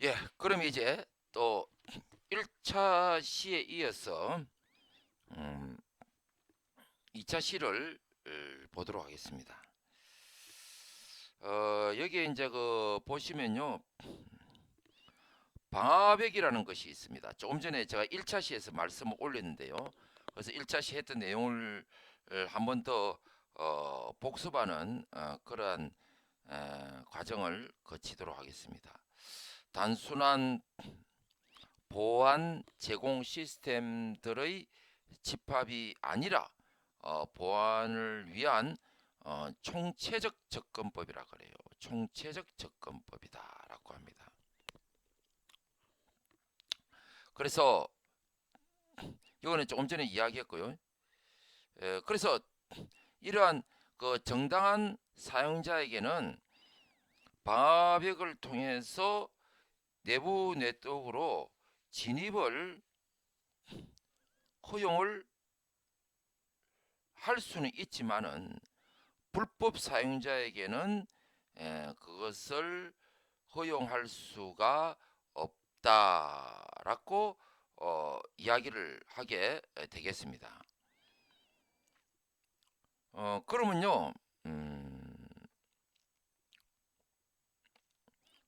예, 그럼 이제 또 1차 시에 이어서 2차 시를 보도록 하겠습니다. 여기에 이제 그 보시면요. 방화벽이라는 것이 있습니다. 조금 전에 제가 1차 시에서 말씀을 올렸는데요. 그래서 1차 시 했던 내용을 한 번 더 복습하는 그러한 과정을 거치도록 하겠습니다. 단순한 보안 제공 시스템들의 집합이 아니라 보안을 위한 총체적 접근법이라 그래요. 총체적 접근법이다라고 합니다. 그래서 이거는 조금 전에 이야기했고요. 그래서 이러한 그 정당한 사용자에게는 방화벽을 통해서 내부 네트워크로 진입을 허용을 할 수는 있지만은 불법 사용자에게는 그것을 허용할 수가 없다라고 이야기를 하게 되겠습니다. 그러면요,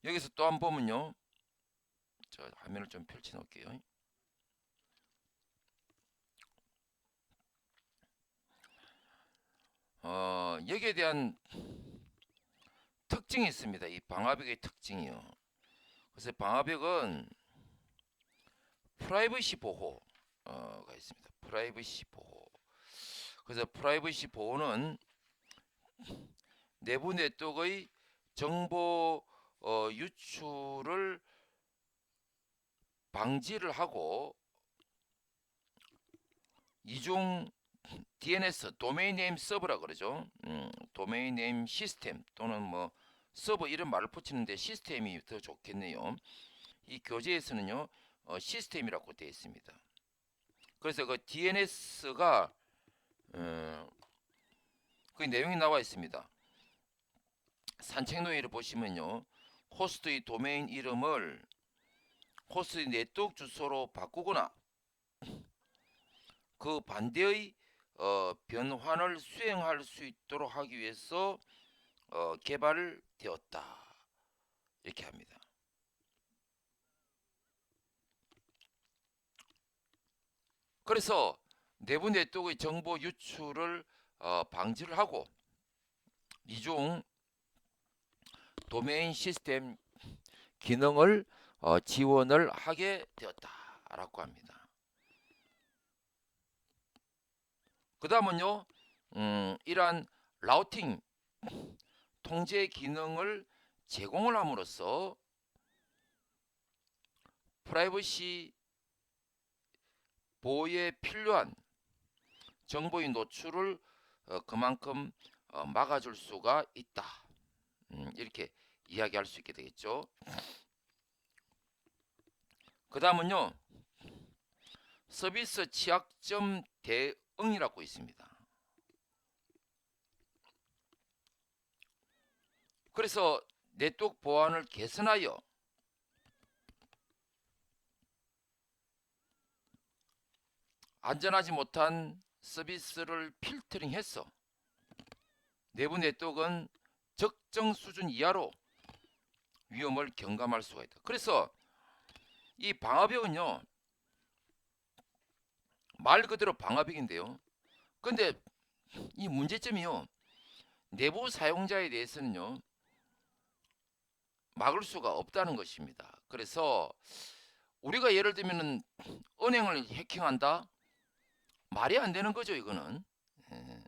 여기서 또 한 번 보면요, 저 화면을 좀 펼쳐 놓을게요. 여기에 대한 특징이 있습니다. 이 방화벽의 특징이요. 그래서 방화벽은 프라이버시 보호가 있습니다. 프라이버시 보호. 그래서 프라이버시 보호는 내부 네트워크의 정보 유출을 방지를 하고 이중 DNS 도메인 네임 서버라 그러죠. 도메인 네임 시스템 또는 뭐 서버 이런 말을 붙이는데 시스템이 더 좋겠네요. 이 교재에서는요 시스템이라고 되어 있습니다. 그래서 그 DNS가 그 내용이 나와 있습니다. 산책로를 보시면요 호스트의 도메인 이름을 호스트의 네트워크 주소로 바꾸거나 그 반대의 변환을 수행할 수 있도록 하기 위해서 개발되었다 이렇게 합니다. 그래서 내부 네트워크의 정보 유출을 방지를 하고 이중 도메인 시스템 기능을 지원을 하게 되었다라고 합니다. 그 다음은요, 이러한 라우팅 통제 기능을 제공을 함으로써 프라이버시 보호에 필요한 정보의 노출을 그만큼 막아줄 수가 있다. 이렇게 이야기할 수 있게 되겠죠. 그 다음은요, 서비스 취약점 대응이라고 있습니다. 그래서 네트워크 보안을 개선하여 안전하지 못한 서비스를 필터링해서 내부 네트워크는 적정 수준 이하로 위험을 경감할 수가 있다. 그래서 이 방화벽은요 말 그대로 방화벽인데요. 근데 이 문제점이요 내부 사용자에 대해서는요 막을 수가 없다는 것입니다. 그래서 우리가 예를 들면은 은행을 해킹한다 말이 안 되는 거죠 이거는. 예.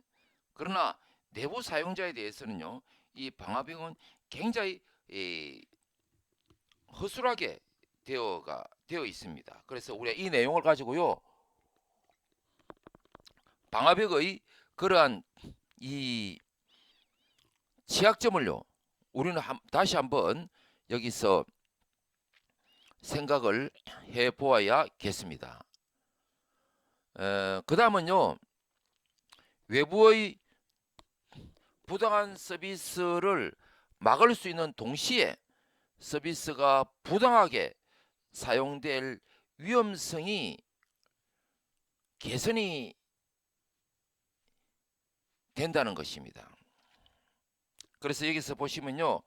그러나 내부 사용자에 대해서는요 이 방화벽은 굉장히 허술하게 되어 있습니다. 그래서 우리가 이 내용을 가지고요 방화벽의 그러한 이 취약점을요 우리는 다시 한번 여기서 생각을 해 보아야겠습니다. 그 다음은요 외부의 부당한 서비스를 막을 수 있는 동시에 서비스가 부당하게 사용될 위험성이 개선이 된다는 것입니다. 그래서 여기서 보시면요.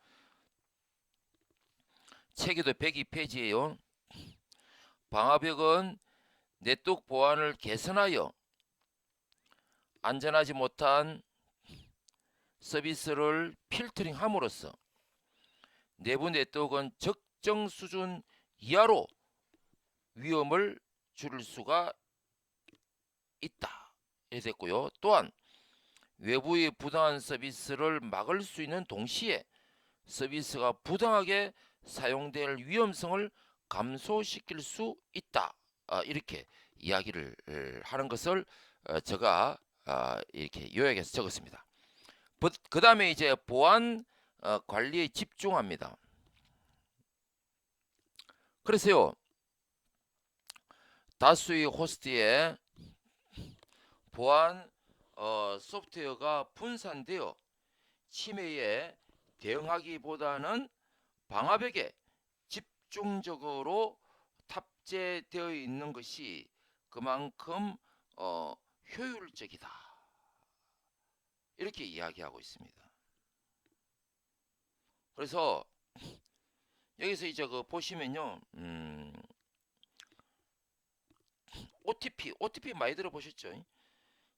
체계도 102페이지예요. 방화벽은 네트워크 보안을 개선하여 안전하지 못한 서비스를 필터링함으로써 내부 네트워크는 적정 수준 이하로 위험을 줄일 수가 있다. 이렇게 됐고요. 또한 외부의 부당한 서비스를 막을 수 있는 동시에 서비스가 부당하게 사용될 위험성을 감소시킬 수 있다. 이렇게 이야기를 하는 것을 제가 이렇게 요약해서 적었습니다. 그 다음에 이제 보안 관리에 집중합니다. 그래서요, 다수의 호스트에 보안 소프트웨어가 분산되어 침해에 대응하기보다는 방화벽에 집중적으로 탑재되어 있는 것이 그만큼 효율적이다. 이렇게 이야기하고 있습니다. 그래서 여기서 이제 그 보시면요, OTP 많이 들어보셨죠?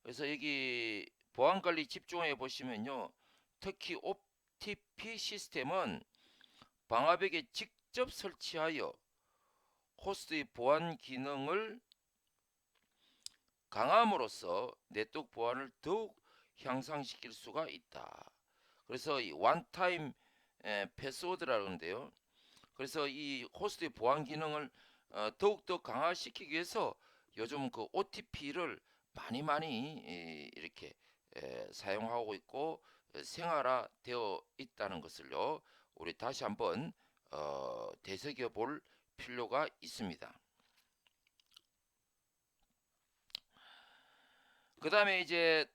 그래서 여기 보안관리 집중해 보시면요, 특히 OTP 시스템은 방화벽에 직접 설치하여 호스트의 보안 기능을 강함으로써 네트워크 보안을 더욱 향상시킬 수가 있다. 그래서 이 원타임 패스워드라는데요. 그래서 이 호스트의 보안 기능을 더욱더 강화시키기 위해서 요즘 그 OTP를 많이 이렇게 사용하고 있고 생활화되어 있다는 것을요. 우리 다시 한번 되새겨 볼 필요가 있습니다. 그 다음에 이제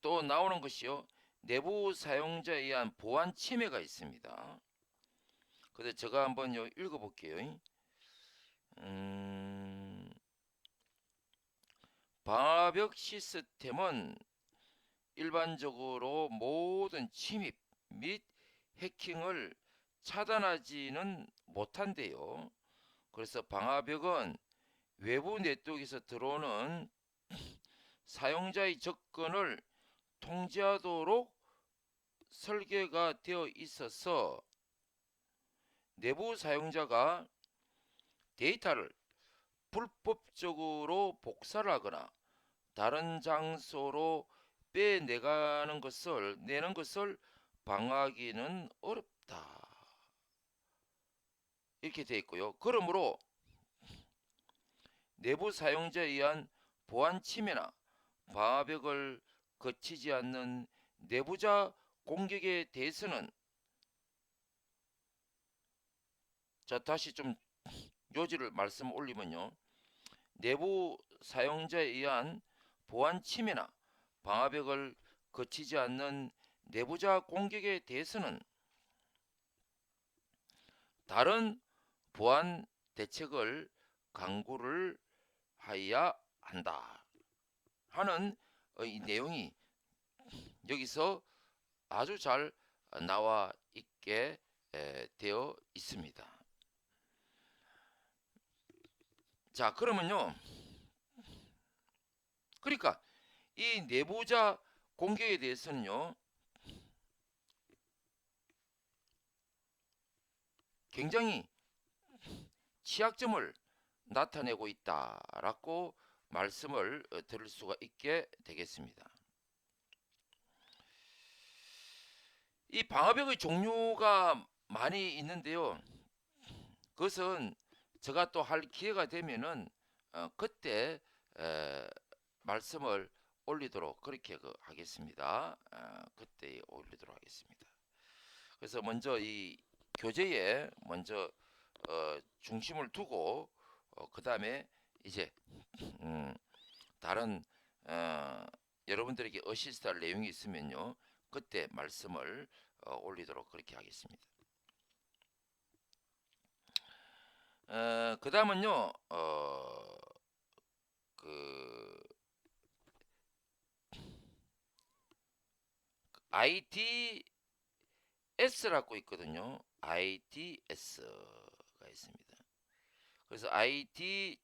또 나오는 것이요. 내부 사용자에 의한 보안 침해가 있습니다. 그래서 제가 한번 읽어볼게요. 방화벽 시스템은 일반적으로 모든 침입 및 해킹을 차단하지는 못한대요. 그래서 방화벽은 외부 네트워크에서 들어오는 사용자의 접근을 통제하도록 설계가 되어 있어서 내부 사용자가 데이터를 불법적으로 복사를 하거나 다른 장소로 빼내가는 것을 내는 것을 방어하기는 어렵다. 이렇게 되어 있고요. 그러므로 내부 사용자에 의한 보안 침해나 방화벽을 거치지 않는 내부자 공격에 대해서는 자 다시 좀 요지를 말씀 올리면요. 내부 사용자에 의한 보안 침해나 방화벽을 거치지 않는 내부자 공격에 대해서는 다른 보안 대책을 강구를 하여야 한다 하는 이 내용이 여기서 아주 잘 나와 있게 되어 있습니다. 자 그러면요, 그러니까 이 내부자 공격에 대해서는요 굉장히 취약점을 나타내고 있다라고 말씀을 드릴 수가 있게 되겠습니다. 이 방화벽의 종류가 많이 있는데요. 그것은 제가 또 할 기회가 되면은 그때 말씀을 올리도록 그렇게 하겠습니다. 그때 올리도록 하겠습니다. 그래서 먼저 이 교재에 먼저 중심을 두고 그 다음에 이제 다른 여러분들에게 어시스트할 내용이 있으면요 그때 말씀을 올리도록 그렇게 하겠습니다. 그 다음은요, 그 IDS라고 있거든요. IDS가 있습니다. 그래서 IDS를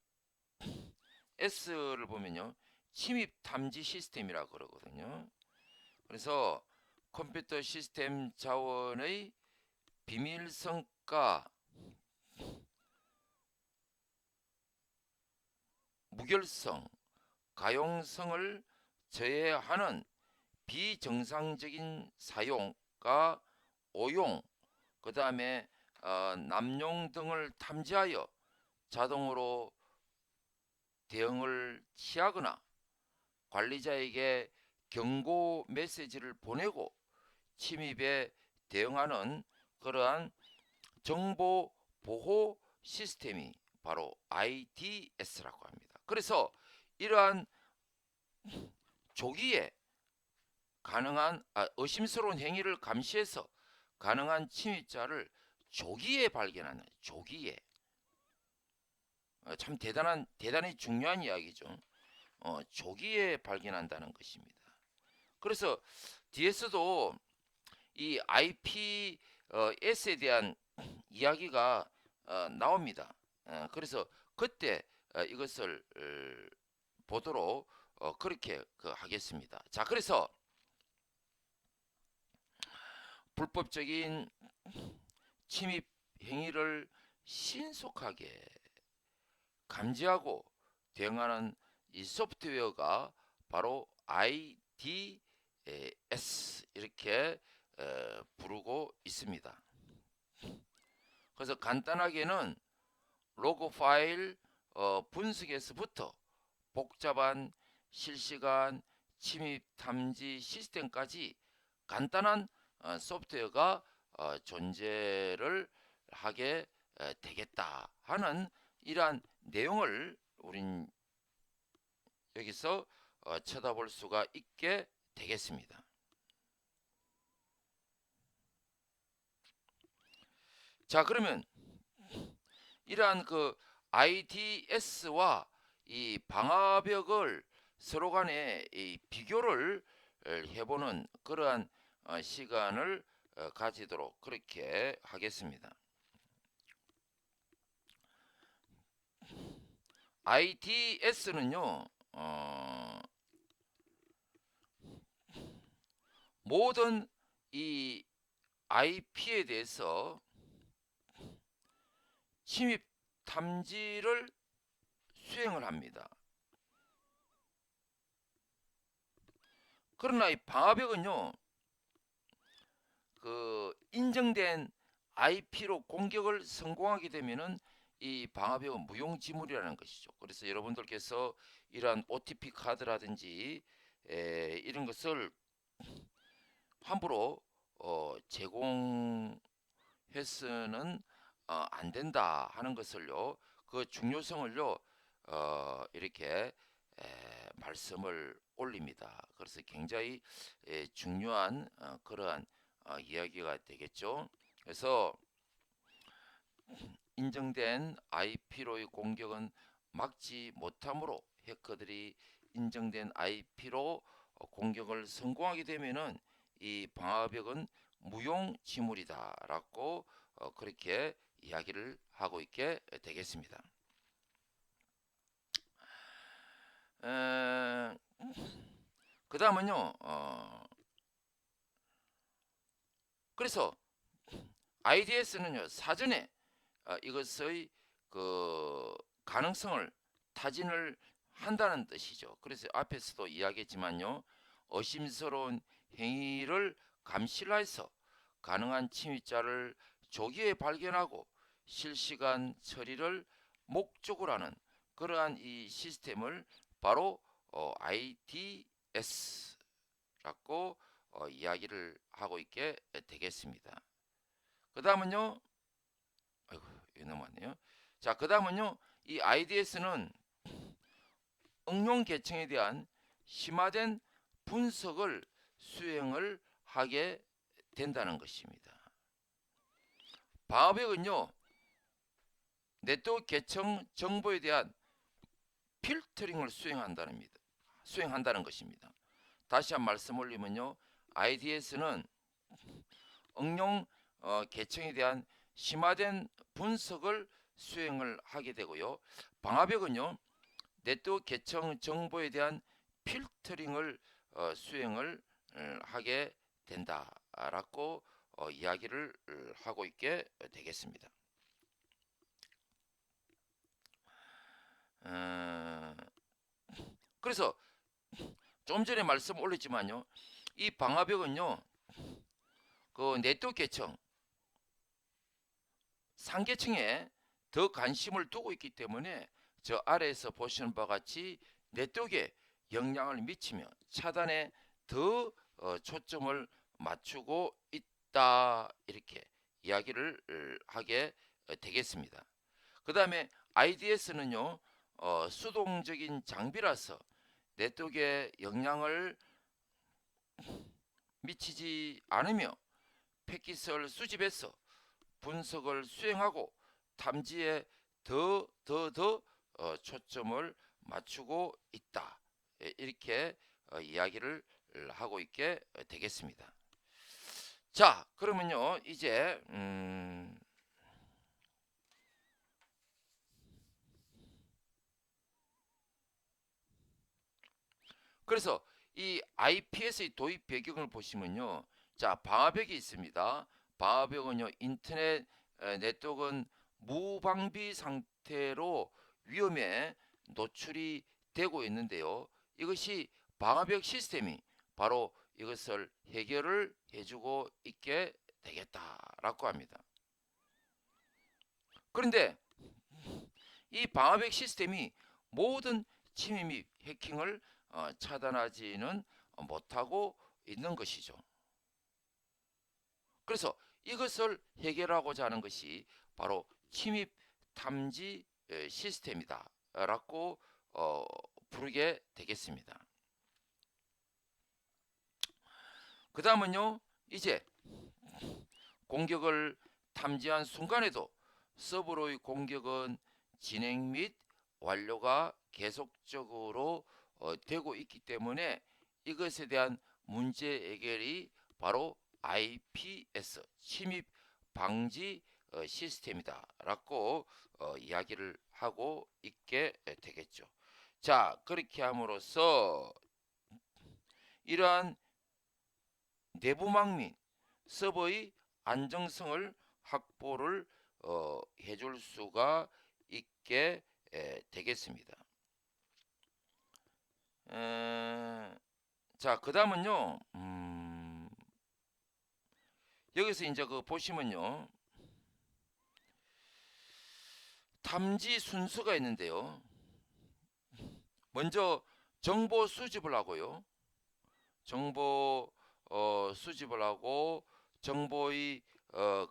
보면요, 침입 탐지 시스템이라고 그러거든요. 그래서 컴퓨터 시스템 자원의 비밀성과 무결성, 가용성을 제외하는 비정상적인 사용과 오용, 그 다음에 남용 등을 탐지하여 자동으로 대응을 취하거나 관리자에게 경고 메시지를 보내고 침입에 대응하는 그러한 정보 보호 시스템이 바로 IDS라고 합니다. 그래서 이러한 조기에 가능한 의심스러운 행위를 감시해서 가능한 침입자를 조기에 발견하는, 조기에, 참 대단히 중요한 이야기죠. 조기에 발견한다는 것입니다. 그래서 뒤에서도 이 IPS에 대한 이야기가 나옵니다. 그래서 그때 이것을 보도록 그렇게 하겠습니다. 자, 그래서 불법적인 침입 행위를 신속하게 감지하고 대응하는 이 소프트웨어가 바로 IDS 이렇게 부르고 있습니다. 그래서 간단하게는 로그 파일 분석에서부터 복잡한 실시간 침입 탐지 시스템까지 간단한 소프트웨어가 존재를 하게 되겠다 하는 이러한 내용을 우린 여기서 쳐다볼 수가 있게 되겠습니다. 자, 그러면 이러한 그 IDS와 이 방화벽을 서로 간에 이 비교를 해보는 그러한 시간을 가지도록 그렇게 하겠습니다. IDS는요, 모든 이 IP에 대해서 침입 탐지를 수행을 합니다. 그러나 이 방화벽은요, 그 인정된 IP로 공격을 성공하게 되면은 이 방화벽은 무용지물이라는 것이죠. 그래서 여러분들께서 이러한 OTP 카드라든지 이런 것을 함부로 제공해서는 안 된다 하는 것을요, 그 중요성을요 이렇게 말씀을 올립니다. 그래서 굉장히 중요한 그러한 이야기가 되겠죠. 그래서 인정된 IP로의 공격은 막지 못하므로 해커들이 인정된 IP로 공격을 성공하게 되면은 이 방화벽은 무용지물이다라고 그렇게 이야기를 하고 있게 되겠습니다. 그 다음은요, 그래서 IDS는요, 사전에 이것의 그 가능성을 타진을 한다는 뜻이죠. 그래서 앞에서도 이야기했지만요, 의심스러운 행위를 감시를 해서 가능한 침입자를 조기에 발견하고 실시간 처리를 목적으로 하는 그러한 이 시스템을 바로 IDS라고 이야기를 하고 있게 되겠습니다. 그 다음은요, 아이고, 넘어왔네요. 자, 그 다음은요, 이 IDS는 응용 계층에 대한 심화된 분석을 수행을 하게 된다는 것입니다. 방화벽은요, 네트워크 계층 정보에 대한 필터링을 수행한다는 것입니다. 다시 한 말씀 올리면요. IDS는 응용 계층에 대한 심화된 분석을 수행을 하게 되고요. 방화벽은요. 네트워크 계층 정보에 대한 필터링을 수행을 하게 된다라고 이야기를 하고 있게 되겠습니다. 그래서 좀 전에 말씀 올렸지만요. 이 방화벽은요. 그 네트워크 계층 상계층에 더 관심을 두고 있기 때문에 저 아래에서 보시는 바와 같이 네트워크에 영향을 미치며 차단에 더 초점을 맞추고 있다 이렇게 이야기를 하게 되겠습니다. 그 다음에 IDS는요 수동적인 장비라서 네트워크에 영향을 미치지 않으며 패킷을 수집해서 분석을 수행하고 탐지에 더 초점을 맞추고 있다. 이렇게 이야기를 하고 있게 되겠습니다. 자, 그러면요 이제 그래서 이 IPS의 도입 배경을 보시면요, 자 방화벽이 있습니다. 방화벽은요 인터넷 네트워크는 무방비 상태로 위험에 노출이 되고 있는데요. 이것이 방화벽 시스템이 바로 이것을 해결을 해주고 있게 되겠다라고 합니다. 그런데 이 방화벽 시스템이 모든 침해 및 해킹을 차단하지는 못하고 있는 것이죠. 그래서 이것을 해결하고자 하는 것이 바로 침입 탐지 시스템이다 라고 부르게 되겠습니다. 그 다음은요 이제 공격을 탐지한 순간에도 서버로의 공격은 진행 및 완료가 계속적으로 되고 있기 때문에 이것에 대한 문제 해결이 바로 IPS 침입 방지 시스템이다 라고 이야기를 하고 있게 되겠죠. 자, 그렇게 함으로써 이러한 내부망 및 서버의 안정성을 확보를 해줄 수가 있게 되겠습니다. 자, 그 다음은요 여기서 이제 그 보시면요 탐지 순서가 있는데요. 먼저 정보 수집을 하고요. 정보 수집을 하고 정보의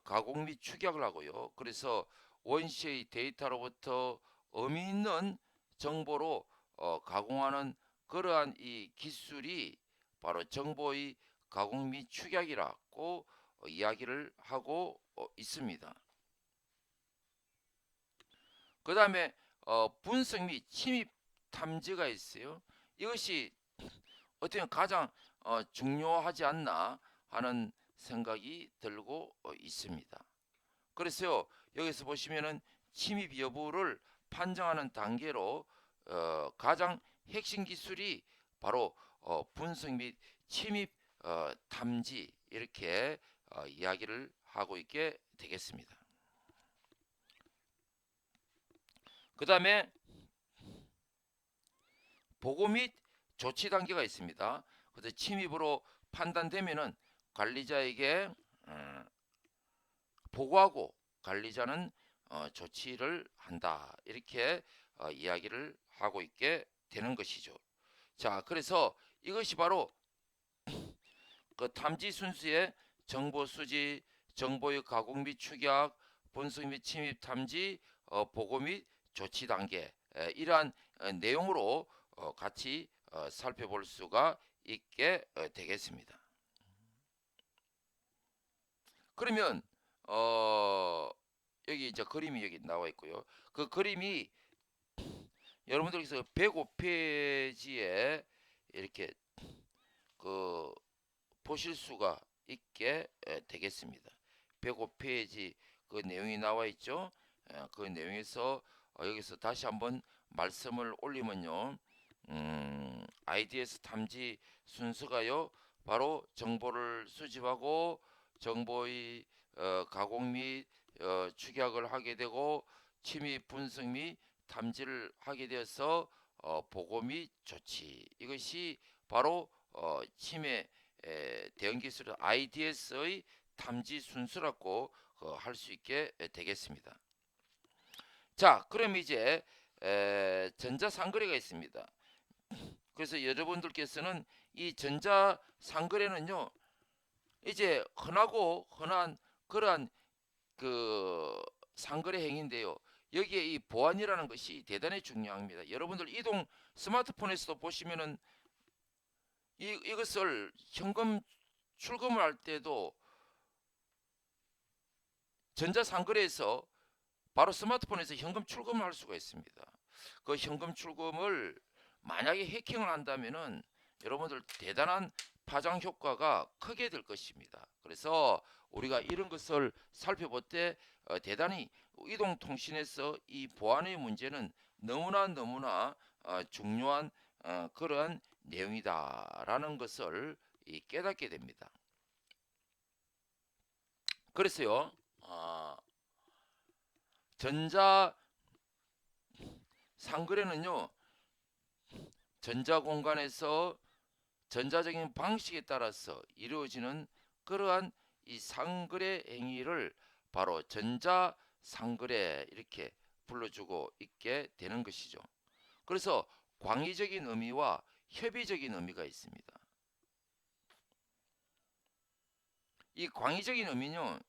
가공 및 축약을 하고요. 그래서 원시의 데이터로부터 의미 있는 정보로 가공하는 그러한 이 기술이 바로 정보의 가공 및 축약이라고 이야기를 하고 있습니다. 그 다음에 분석 및 침입 탐지가 있어요. 이것이 어떻게 보면 가장 중요하지 않나 하는 생각이 들고 있습니다. 그래서 여기서 보시면은 침입 여부를 판정하는 단계로 가장 핵심 기술이 바로 분석 및 침입 탐지 이렇게 이야기를 하고 있게 되겠습니다. 그 다음에 보고 및 조치 단계가 있습니다. 그래서 침입으로 판단되면은 관리자에게 보고하고 관리자는 조치를 한다. 이렇게 이야기를 하고 있게 되는 것이죠. 자, 그래서 이것이 바로 그 탐지 순수의 정보 수집, 정보의 가공 및 축약, 분석 및 침입 탐지, 보고 및 조치 단계 이러한 내용으로 같이 살펴볼 수가 있게 되겠습니다. 그러면 여기 이제 그림이 여기 나와 있고요. 그 그림이 여러분들께서 105페이지에 이렇게 그 보실 수가 있게 되겠습니다. 105페이지 그 내용이 나와 있죠. 그 내용에서 여기서 다시 한번 말씀을 올리면요. IDS 탐지 순서가요. 바로 정보를 수집하고 정보의 가공 및 축약을 하게 되고 침입 분석 및 탐지를 하게 되어서 보고 및 조치, 이것이 바로 침해 대응 기술 IDS의 탐지 순서라고 할 수 있게 되겠습니다. 자, 그럼 이제 전자상거래가 있습니다. 그래서 여러분들께서는 이 전자상거래는요, 이제 흔한 그러한 그 상거래 행위인데요. 여기에 이 보안이라는 것이 대단히 중요합니다. 여러분들 이동 스마트폰에서도 보시면은 이것을 현금 출금을 할 때도 전자상거래에서 바로 스마트폰에서 현금 출금을 할 수가 있습니다. 그 현금 출금을 만약에 해킹을 한다면은 여러분들 대단한 파장 효과가 크게 될 것입니다. 그래서 우리가 이런 것을 살펴볼 때 대단히 이동통신에서 이 보안의 문제는 너무나 중요한 그러한 내용이다라는 것을 깨닫게 됩니다. 그래서요, 전자 상거래는요, 전자공간에서 전자적인 방식에 따라서 이루어지는 그러한 이 상거래 행위를 바로 전자상거래 이렇게 불러주고 있게 되는 것이죠. 그래서 광의적인 의미와 협의적인 의미가 있습니다. 이 광의적인 의미는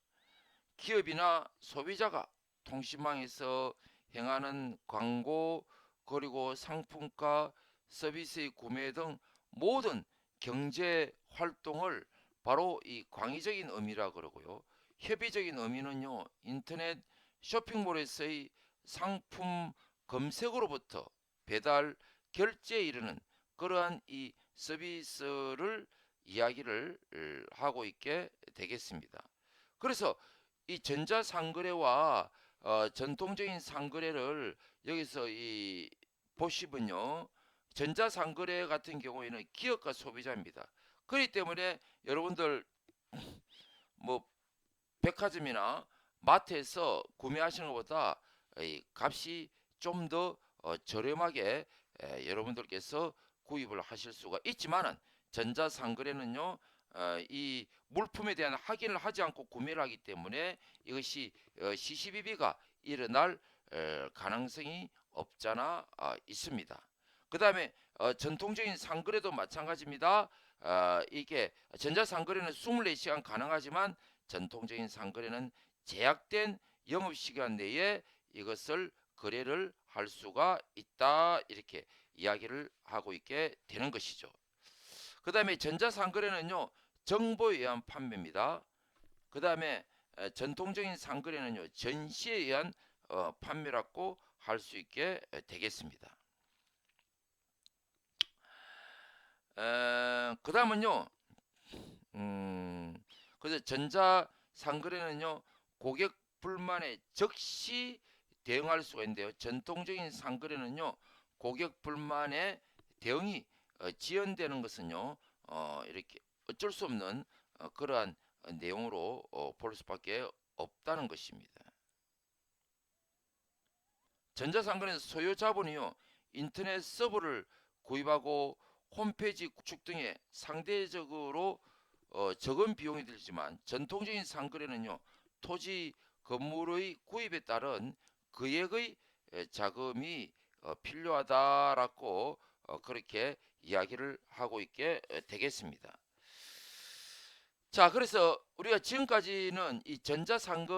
기업이나 소비자가 통신망에서 행하는 광고, 그리고 상품과 서비스의 구매 등 모든 경제 활동을 바로 이 광의적인 의미라 그러고요. 협의적인 의미는요, 인터넷 쇼핑몰에서의 상품 검색으로부터 배달 결제에 이르는 그러한 이 서비스를 이야기를 하고 있게 되겠습니다. 그래서 이 전자상거래와 전통적인 상거래를 여기서 이 보시면요, 전자상거래 같은 경우에는 기업과 소비자입니다. 그렇기 때문에 여러분들 뭐 백화점이나 마트에서 구매하시는 것보다 이 값이 좀 더 저렴하게 여러분들께서 구입을 하실 수가 있지만은 전자상거래는요, 이 물품에 대한 확인을 하지 않고 구매를 하기 때문에 이것이 시시비비가 일어날 가능성이 없잖아 있습니다. 그 다음에 전통적인 상거래도 마찬가지입니다. 이게 전자상거래는 24시간 가능하지만 전통적인 상거래는 제약된 영업시간 내에 이것을 거래를 할 수가 있다, 이렇게 이야기를 하고 있게 되는 것이죠. 그 다음에 전자상거래는요, 정보에 의한 판매입니다. 그 다음에 전통적인 상거래는요, 전시에 의한 판매라고 할 수 있게 되겠습니다. 그 다음은요, 그래서 전자상거래는요, 고객 불만에 즉시 대응할 수가 있는데요. 전통적인 상거래는요, 고객 불만에 대응이 지연되는 것은요, 이렇게 어쩔 수 없는 그러한 내용으로 볼 수밖에 없다는 것입니다. 전자상거래는 소요 자본이요, 인터넷 서버를 구입하고 홈페이지 구축 등에 상대적으로 적은 비용이 들지만 전통적인 상거래는요, 토지 건물의 구입에 따른 거액의 자금이 필요하다라고 그렇게 이야기를 하고 있게 되겠습니다. 자, 그래서 우리가 지금까지는 이 전자상거래의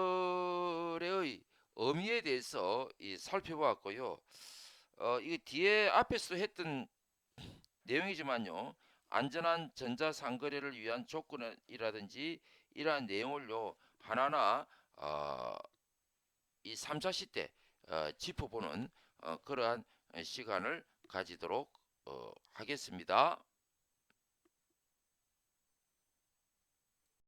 의미에 대해서 살펴보았고요. 이 뒤에 앞에서 했던 내용이지만요, 안전한 전자상거래를 위한 조건이라든지 이러한 내용을요 하나하나 이 3차 시대 짚어보는 그러한 시간을 가지도록 하겠습니다.